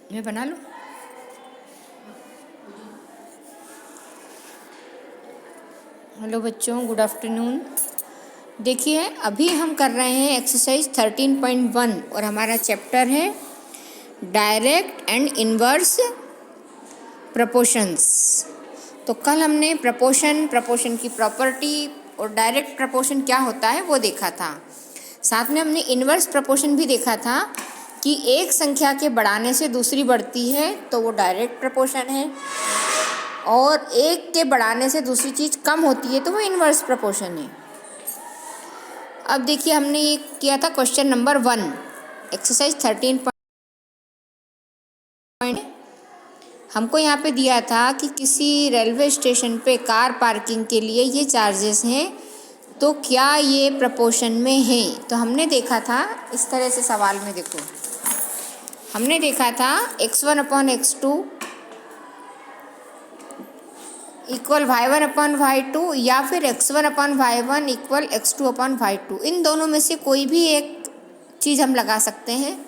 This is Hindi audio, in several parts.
मैं बना लूँ। हेलो बच्चों, गुड आफ्टरनून। देखिए, अभी हम कर रहे हैं एक्सरसाइज 13.1 और हमारा चैप्टर है डायरेक्ट एंड इनवर्स प्रपोशंस। तो कल हमने प्रपोशन की प्रॉपर्टी और डायरेक्ट प्रपोशन क्या होता है वो देखा था। साथ में हमने इनवर्स प्रपोशन भी देखा था कि एक संख्या के बढ़ाने से दूसरी बढ़ती है तो वो डायरेक्ट प्रपोशन है, और एक के बढ़ाने से दूसरी चीज़ कम होती है तो वो इनवर्स प्रपोशन है। अब देखिए, हमने ये किया था क्वेश्चन नंबर 1 एक्सरसाइज 13 पॉइंट। हमको यहाँ पे दिया था कि किसी रेलवे स्टेशन पे कार पार्किंग के लिए ये चार्जेस हैं, तो क्या ये प्रपोशन में है। तो हमने देखा था इस तरह से सवाल में, देखो हमने देखा था x1/x2 इक्वल y1/y2 या फिर x1/y1 इक्वल x2/y2। इन दोनों में से कोई भी एक चीज़ हम लगा सकते हैं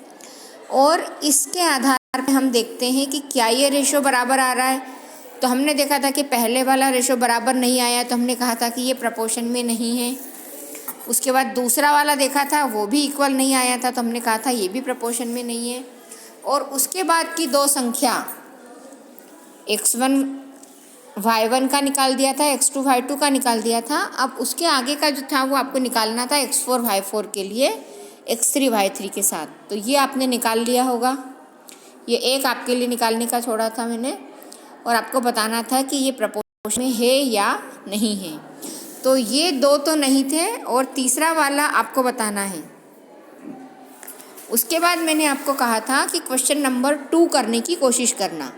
और इसके आधार पर हम देखते हैं कि क्या ये रेशो बराबर आ रहा है। तो हमने देखा था कि पहले वाला रेशो बराबर नहीं आया, तो हमने कहा था कि ये प्रपोशन में नहीं है। उसके बाद दूसरा वाला देखा था, वो भी इक्वल नहीं आया था, तो हमने कहा था ये भी प्रपोशन में नहीं है। और उसके बाद की दो संख्या x1/y1 का निकाल दिया था, x2/y2 का निकाल दिया था। अब उसके आगे का जो था वो आपको निकालना था x4/y4 के लिए x3/y3 के साथ। तो ये आपने निकाल लिया होगा। ये एक आपके लिए निकालने का छोड़ा था मैंने, और आपको बताना था कि ये प्रपोशन में है या नहीं है। तो ये दो तो नहीं थे और तीसरा वाला आपको बताना है। उसके बाद मैंने आपको कहा था कि क्वेश्चन नंबर 2 करने की कोशिश करना।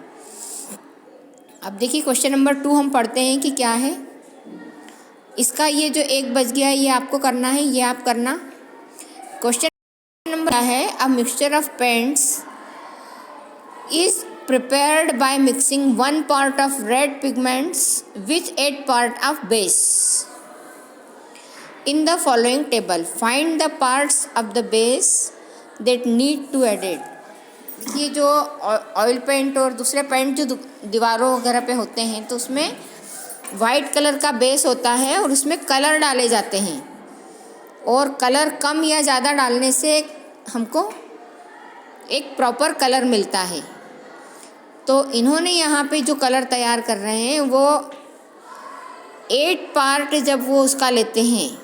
अब देखिए, क्वेश्चन नंबर 2 हम पढ़ते हैं कि क्या है। इसका ये जो एक बच गया ये आपको करना है, ये आप करना। क्वेश्चन नंबर है, a mixture of paints is prepared by mixing 1 part of red pigments with 8 part of base in the following table. Find the parts of the base that need to added. ये जो ऑयल पेंट और दूसरे पेंट जो दीवारों वगैरह पे होते हैं, तो उसमें वाइट कलर का बेस होता है और उसमें कलर डाले जाते हैं, और कलर कम या ज़्यादा डालने से हमको एक प्रॉपर कलर मिलता है। तो इन्होंने यहाँ पे जो कलर तैयार कर रहे हैं वो 8 पार्ट जब वो उसका लेते हैं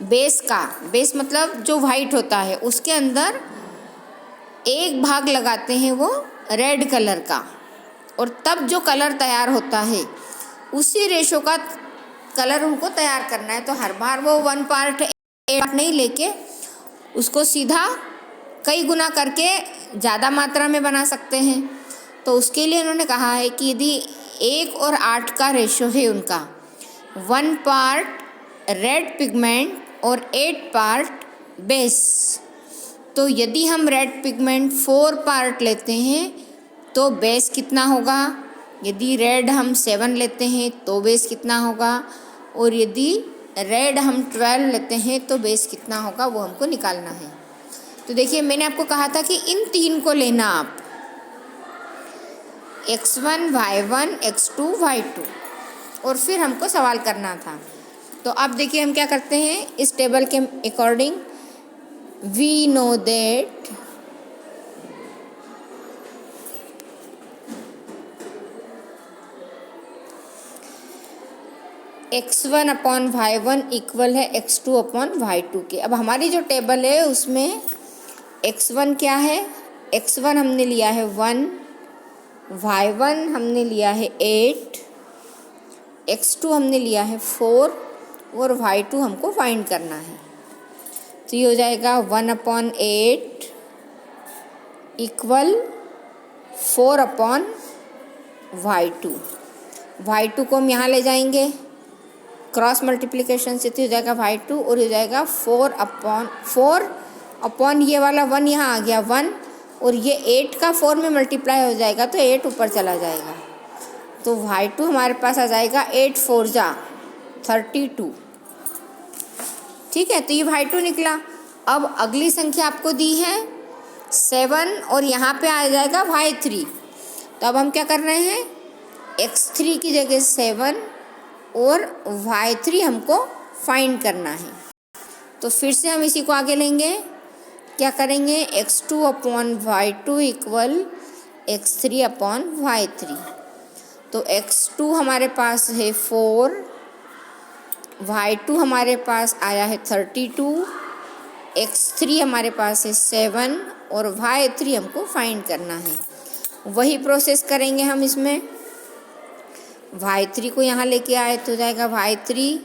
बेस का, बेस मतलब जो वाइट होता है, उसके अंदर एक भाग लगाते हैं वो रेड कलर का, और तब जो कलर तैयार होता है उसी रेशो का कलर उनको तैयार करना है। तो हर बार वो 1 पार्ट 8 नहीं लेके उसको सीधा कई गुना करके ज़्यादा मात्रा में बना सकते हैं। तो उसके लिए उन्होंने कहा है कि यदि 1 और 8 का रेशो है उनका, 1 पार्ट रेड पिगमेंट और 8 पार्ट बेस, तो यदि हम रेड पिगमेंट 4 पार्ट लेते हैं तो बेस कितना होगा, यदि रेड हम 7 लेते हैं तो बेस कितना होगा, और यदि रेड हम 12 लेते हैं तो बेस कितना होगा, वो हमको निकालना है। तो देखिए, मैंने आपको कहा था कि इन 3 को लेना आप, x1 y1 x2 y2, और फिर हमको सवाल करना था। तो अब देखिए हम क्या करते हैं, इस टेबल के according we know that x1/y1 equal है x2/y2 के। अब हमारी जो टेबल है उसमें x1 क्या है, x1 हमने लिया है 1, y1 हमने लिया है 8, x2 हमने लिया है 4, और y2 हमको फाइंड करना है। तो ये हो जाएगा 1/8 इक्वल 4/y2। y2 को हम यहाँ ले जाएंगे क्रॉस मल्टीप्लिकेशन से, तो हो जाएगा y2, और हो जाएगा 4/4 ये वाला 1 यहाँ आ गया 1, और ये 8 का 4 में मल्टीप्लाई हो जाएगा तो 8 ऊपर चला जाएगा। तो y2 हमारे पास आ जाएगा 8 4 जा 32। ठीक है, तो ये y2 निकला। अब अगली संख्या आपको दी है 7 और यहाँ पे आ जाएगा y3। तो अब हम क्या कर रहे हैं, x3 की जगह 7 और y3 हमको फाइंड करना है। तो फिर से हम इसी को आगे लेंगे, क्या करेंगे, x2 upon y2 equal x3 upon y3। तो x2 हमारे पास है 4, y2 हमारे पास आया है 32, x3 हमारे पास है 7 और y3 हमको फाइंड करना है। वही प्रोसेस करेंगे हम इसमें। y3 को यहाँ लेके आए तो जाएगा y3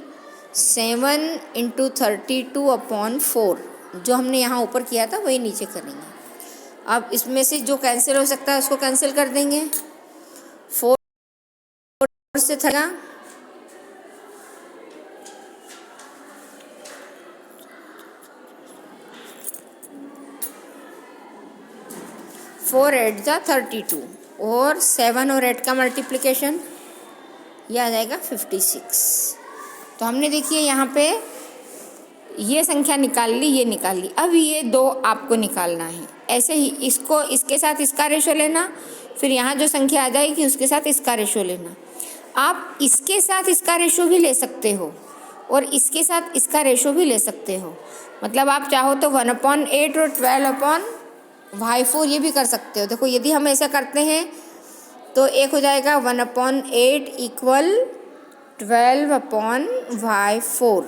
7 इंटू 32 अपॉन 4। जो हमने यहाँ ऊपर किया था वही नीचे करेंगे। अब इसमें से जो कैंसिल हो सकता है उसको कैंसिल कर देंगे। 4 से थर्टी 4 8 जा 32 और 7 और 8 का मल्टीप्लिकेशन यह आ जाएगा 56। तो हमने देखिए यहाँ पे ये संख्या निकाल ली, ये निकाल ली। अब ये 2 आपको निकालना है। ऐसे ही इसको इसके साथ इसका रेशो लेना, फिर यहाँ जो संख्या आ जाएगी उसके साथ इसका रेशो लेना। आप इसके साथ इसका रेशो भी ले सकते हो और इसके साथ इसका रेशो भी ले सकते हो। मतलब आप चाहो तो 1/8 और 12/y4 ये भी कर सकते हो। देखो यदि हम ऐसा करते हैं तो एक हो जाएगा 1/8 इक्वल 12/y4।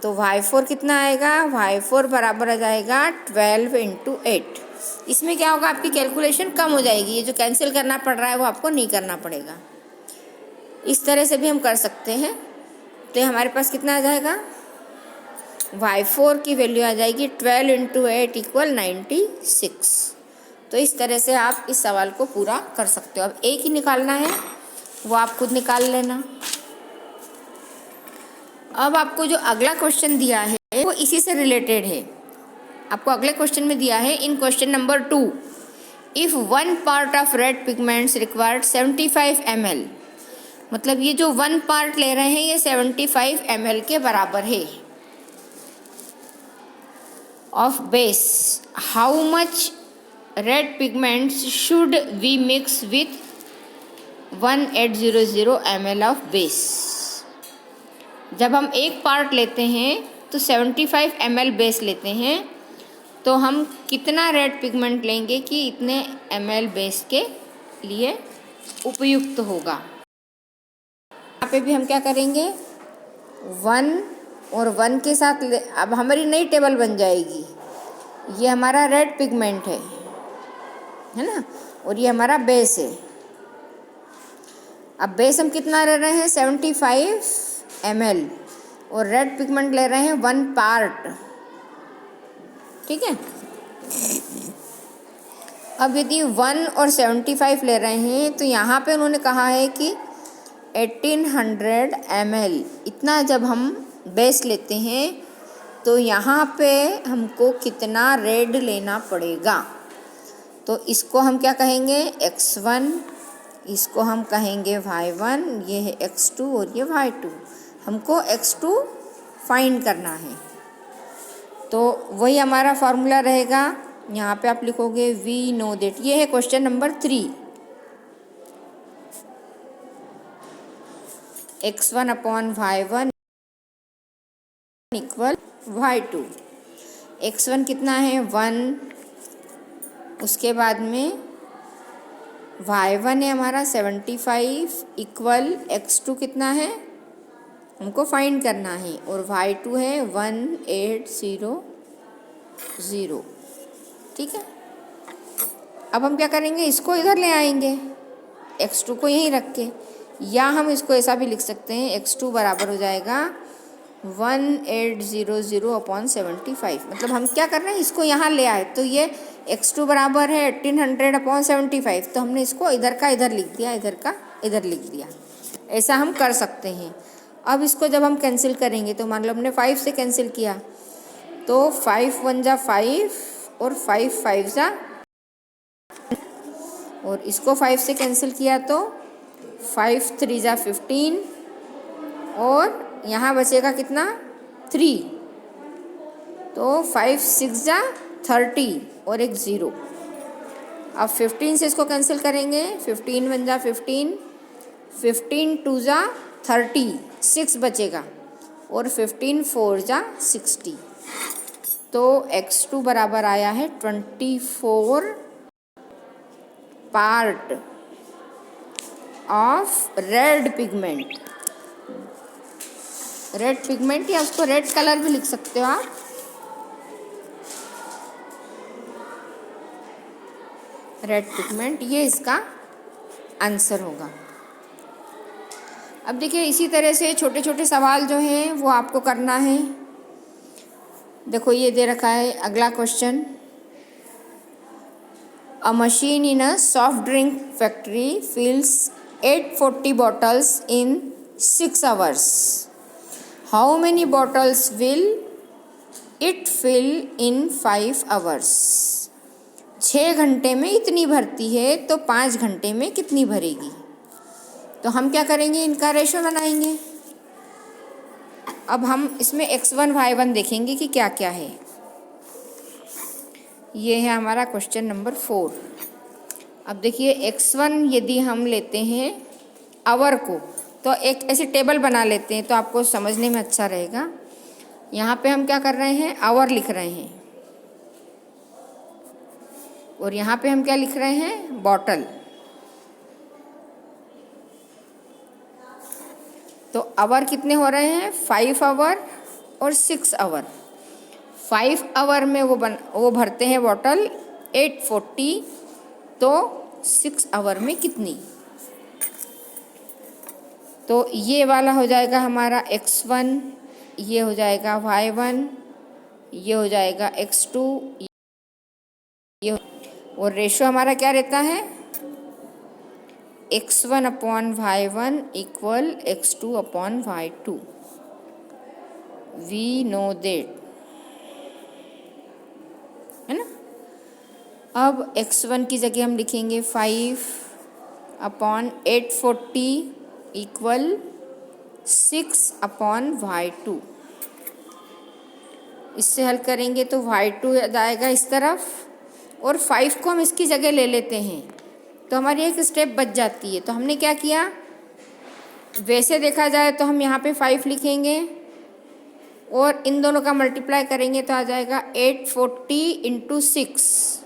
तो y4 कितना आएगा, y4 बराबर आ जाएगा 12 इंटू 8। इसमें क्या होगा, आपकी कैलकुलेशन कम हो जाएगी। ये जो कैंसिल करना पड़ रहा है वो आपको नहीं करना पड़ेगा। इस तरह से भी हम कर सकते हैं। तो हमारे पास कितना आ जाएगा, y4 की वैल्यू आ जाएगी 12 इंटू 8 इक्वल 96। तो इस तरह से आप इस सवाल को पूरा कर सकते हो। अब एक ही निकालना है, वो आप खुद निकाल लेना। अब आपको जो अगला क्वेश्चन दिया है वो इसी से रिलेटेड है। आपको अगले क्वेश्चन में दिया है, in question number 2 if 1 part of red pigments required 75 ml। मतलब ये जो 1 पार्ट ले रहे हैं ये 75 ml के बराबर है of base. How much red pigments should we mix with 1800 ml of base. जब हम एक पार्ट लेते हैं तो 75 ml बेस लेते हैं, तो हम कितना रेड पिगमेंट लेंगे कि इतने ml बेस के लिए उपयुक्त होगा। यहाँ पे भी हम क्या करेंगे, 1 और 1 के साथ अब हमारी नई टेबल बन जाएगी। ये हमारा रेड पिगमेंट है ना, और ये हमारा बेस है। अब बेस हम कितना ले रहे हैं, 75 ml और रेड पिगमेंट ले रहे हैं 1 पार्ट। ठीक है। अब यदि 1 और 75 ले रहे हैं तो यहाँ पे उन्होंने कहा है कि 1800 ml इतना जब हम बेस लेते हैं तो यहाँ पे हमको कितना रेड लेना पड़ेगा। तो इसको हम क्या कहेंगे, x1, इसको हम कहेंगे y1, ये है x2 और ये y2। हमको x2 फाइंड करना है। तो वही हमारा फार्मूला रहेगा। यहाँ पे आप लिखोगे वी नो दैट। ये है question number 3। x1 upon y1 equal y2। x1 कितना है 1, उसके बाद में y1 है हमारा 75 इक्वल x2 कितना है हमको फाइंड करना है, और y2 है 1800। ठीक है। अब हम क्या करेंगे, इसको इधर ले आएंगे, x2 को यहीं रख के, या हम इसको ऐसा भी लिख सकते हैं, x2 बराबर हो जाएगा 1800 अपॉन 75। मतलब हम क्या कर रहे हैं, इसको यहाँ ले आए तो ये x2 बराबर है 1800 अपॉन 75। तो हमने इसको इधर का इधर लिख दिया, इधर का इधर लिख दिया। ऐसा हम कर सकते हैं। अब इसको जब हम कैंसिल करेंगे तो मान लो हमने 5 से कैंसिल किया तो 5 1 जा 5 और 5 5 जा, और इसको 5 से कैंसिल किया तो 5 3 जा 15 और यहाँ बचेगा कितना 3। तो 5 6 जा 30 और एक 0। अब 15 से इसको कैंसिल करेंगे, 15 वन जा 15, 15 टू जा 30, 6 बचेगा, और 15 फोर जा 60। तो x2 बराबर आया है 24 part of red pigment. Red pigment या उसको रेड कलर भी लिख सकते हो आप। रेड पिगमेंट, ये इसका आंसर होगा। अब देखिए इसी तरह से छोटे छोटे सवाल जो हैं वो आपको करना है। देखो ये दे रखा है अगला question, a machine in a soft drink factory fills 840 bottles in 6 hours. How many bottles will it fill in 5 hours? 6 घंटे में इतनी भरती है तो 5 घंटे में कितनी भरेगी? तो हम क्या करेंगे, इनका रेशो बनाएंगे। अब हम इसमें x1 y1 देखेंगे कि क्या क्या है। ये है हमारा क्वेश्चन नंबर 4। अब देखिए x1 यदि हम लेते हैं आवर को, तो एक ऐसी टेबल बना लेते हैं तो आपको समझने में अच्छा रहेगा। यहाँ पे हम क्या कर रहे हैं, आवर लिख रहे हैं, और यहाँ पे हम क्या लिख रहे हैं, बॉटल। तो आवर कितने हो रहे हैं, 5 आवर और 6 आवर। 5 आवर में वो भरते हैं बॉटल 840, तो 6 आवर में कितनी? तो ये वाला हो जाएगा हमारा x1, ये हो जाएगा y1, ये हो जाएगा x2, ये, और रेशो हमारा क्या रहता है, x1 upon y1 equal x2 upon y2। We know that, है ना। अब x1 की जगह हम लिखेंगे 5 अपॉन 840 इक्वल 6 अपॉन y2। इससे हल करेंगे तो y2 जाएगा इस तरफ, और 5 को हम इसकी जगह ले लेते हैं तो हमारी एक स्टेप बच जाती है। तो हमने क्या किया, वैसे देखा जाए तो हम यहाँ पे 5 लिखेंगे और इन दोनों का मल्टीप्लाई करेंगे तो आ जाएगा 840 इंटू 6।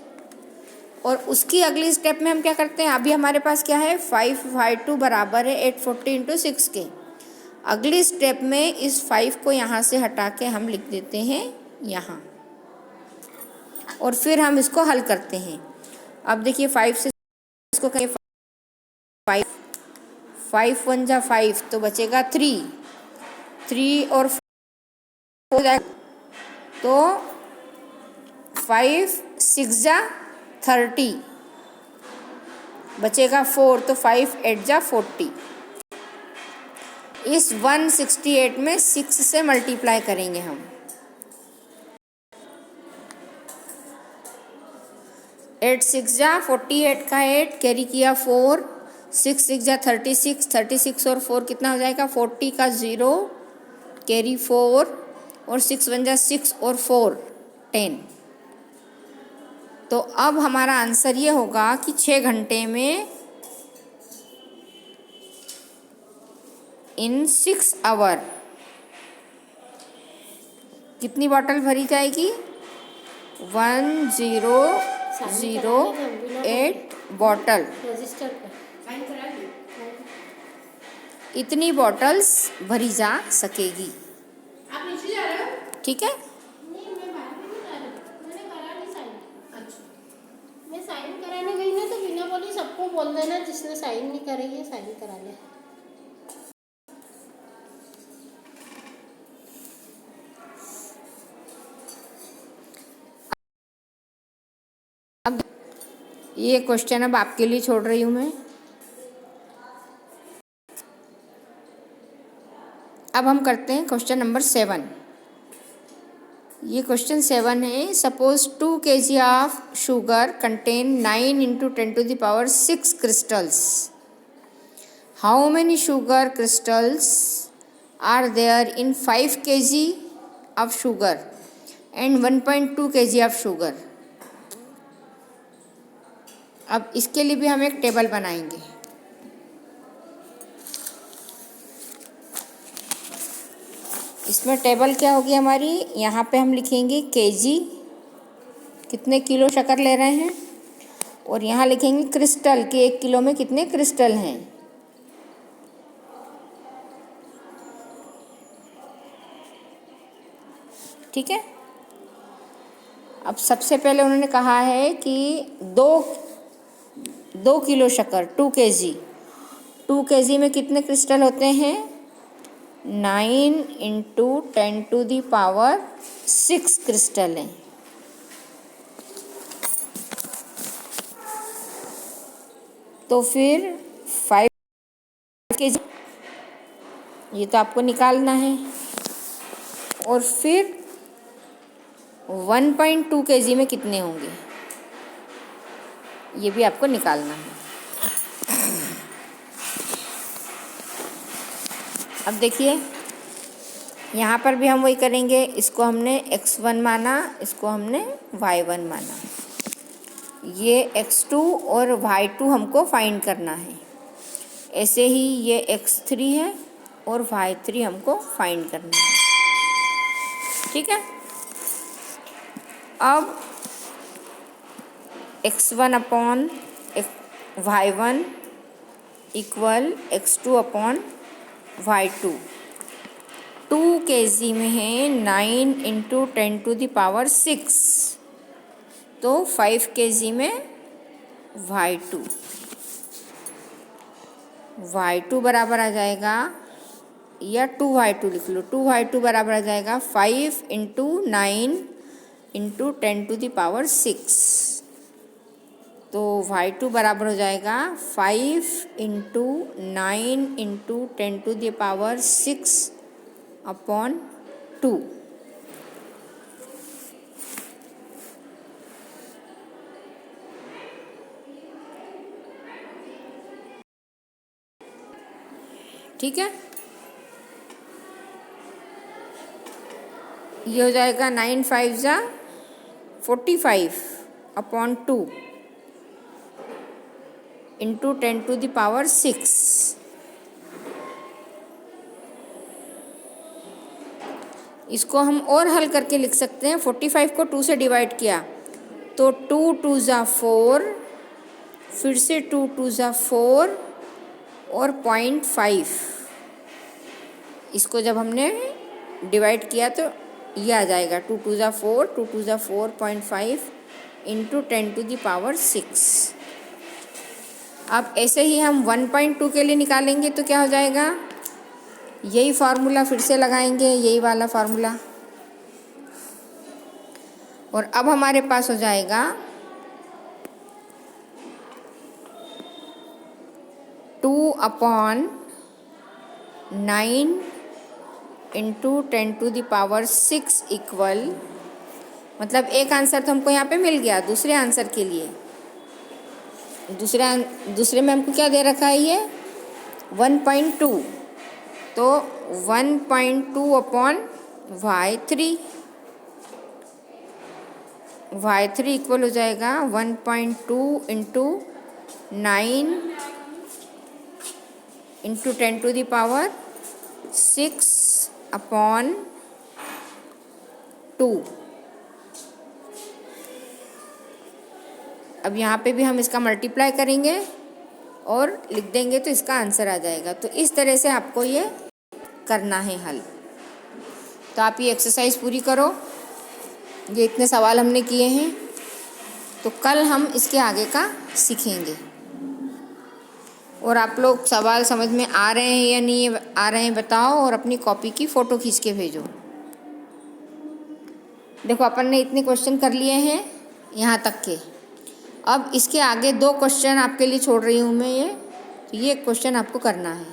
और उसकी अगली स्टेप में हम क्या करते हैं, अभी हमारे पास क्या है, 5y2 बराबर है 840 इंटू 6 के। अगली स्टेप में इस 5 को यहाँ से हटा के हम लिख देते हैं यहाँ, और फिर हम इसको हल करते हैं। अब देखिए 5 से इसको कहें 5 1 जा 5, तो बचेगा 3 और 4 हो जाएगा, तो 5 6 जा 30, बचेगा 4, तो 5 8 जा 40। इस 168 में 6 से मल्टीप्लाई करेंगे हम। 8 6 जा 48 का 8 कैरी किया 4, 6 6 जा 36, 36 और 4 कितना हो जाएगा, 40 का 0 कैरी 4, और 6 1 जा 6 और 4 10। तो अब हमारा आंसर ये होगा कि 6 घंटे में इन 6 आवर कितनी बॉटल भरी जाएगी, 1008 बॉटल। इतनी बॉटल्स भरी जा सकेगी। आप नीचे जा रहे हो? ठीक है, नहीं, मैं बाहर भी नहीं जा रही, मैंने करा नहीं साइन। अच्छा, मैं साइन कराने गई ना तो बिना बोली सबको बोल देना जिसने साइन नहीं कराई है साइन करा ले। अब ये क्वेश्चन अब आपके लिए छोड़ रही हूँ मैं। अब हम करते हैं क्वेश्चन नंबर 7। ये क्वेश्चन 7 है, suppose 2 kg of sugar contain 9 into 10 to the power 6 crystals. How many sugar crystals are there in 5 kg of sugar and 1.2 kg of sugar. अब इसके लिए भी हम एक टेबल बनाएंगे। इसमें टेबल क्या होगी हमारी, यहाँ पे हम लिखेंगे केजी, कितने किलो शक्कर ले रहे हैं, और यहाँ लिखेंगे क्रिस्टल कि 1 किलो में कितने क्रिस्टल हैं। ठीक है। अब सबसे पहले उन्होंने कहा है कि 2 किलो शक्कर 2 केजी, 2 केजी में कितने क्रिस्टल होते हैं, 9 × 10⁶ क्रिस्टल हैं। तो फिर 5 केजी, ये तो आपको निकालना है। और फिर 1.2 केजी में कितने होंगे, ये भी आपको निकालना है। अब देखिए यहाँ पर भी हम वही करेंगे, इसको हमने x1 माना, इसको हमने y1 माना। ये x2 और y2 हमको फाइंड करना है। ऐसे ही ये x3 है और y3 हमको फाइंड करना है। ठीक है। अब x1 upon y1 equal x2 upon y2। 2 KG में है 9 × 10⁶, तो 5 केजी में y2 बराबर आ जाएगा, या 2y2 लिख लो, 2y2 बराबर आ जाएगा 5 × 9 × 10⁶। तो y2 बराबर हो जाएगा 5 × 9 × 10⁶/2। ठीक है। ये हो जाएगा 9 × 5 = 45/2 × 10⁶। इसको हम और हल करके लिख सकते हैं। 45 को 2 से डिवाइड किया तो 2 × 2 = 4, फिर से 2 × 2 = 4 और 0.5। इसको जब हमने डिवाइड किया तो ये आ जाएगा 2 × 2 = 4, 2 × 2 = 4, 0.5 × 10⁶। अब ऐसे ही हम 1.2 के लिए निकालेंगे तो क्या हो जाएगा, यही फार्मूला फिर से लगाएंगे, यही वाला फार्मूला। और अब हमारे पास हो जाएगा 2/9 × 10⁶ इक्वल, मतलब एक आंसर तो हमको यहाँ पे मिल गया। दूसरे आंसर के लिए दूसरे में हमको क्या दे रखा है, ये 1.2, तो 1.2/y3 इक्वल हो जाएगा 1.2 × 9 × 10⁶/2। अब यहाँ पे भी हम इसका मल्टीप्लाई करेंगे और लिख देंगे तो इसका आंसर आ जाएगा। तो इस तरह से आपको ये करना है हल। तो आप ये एक्सरसाइज पूरी करो। ये इतने सवाल हमने किए हैं, तो कल हम इसके आगे का सीखेंगे। और आप लोग सवाल समझ में आ रहे हैं या नहीं आ रहे हैं बताओ, और अपनी कॉपी की फ़ोटो खींच के भेजो। देखो अपन ने इतने क्वेश्चन कर लिए हैं यहाँ तक के। अब इसके आगे 2 क्वेश्चन आपके लिए छोड़ रही हूँ मैं, ये क्वेश्चन आपको करना है।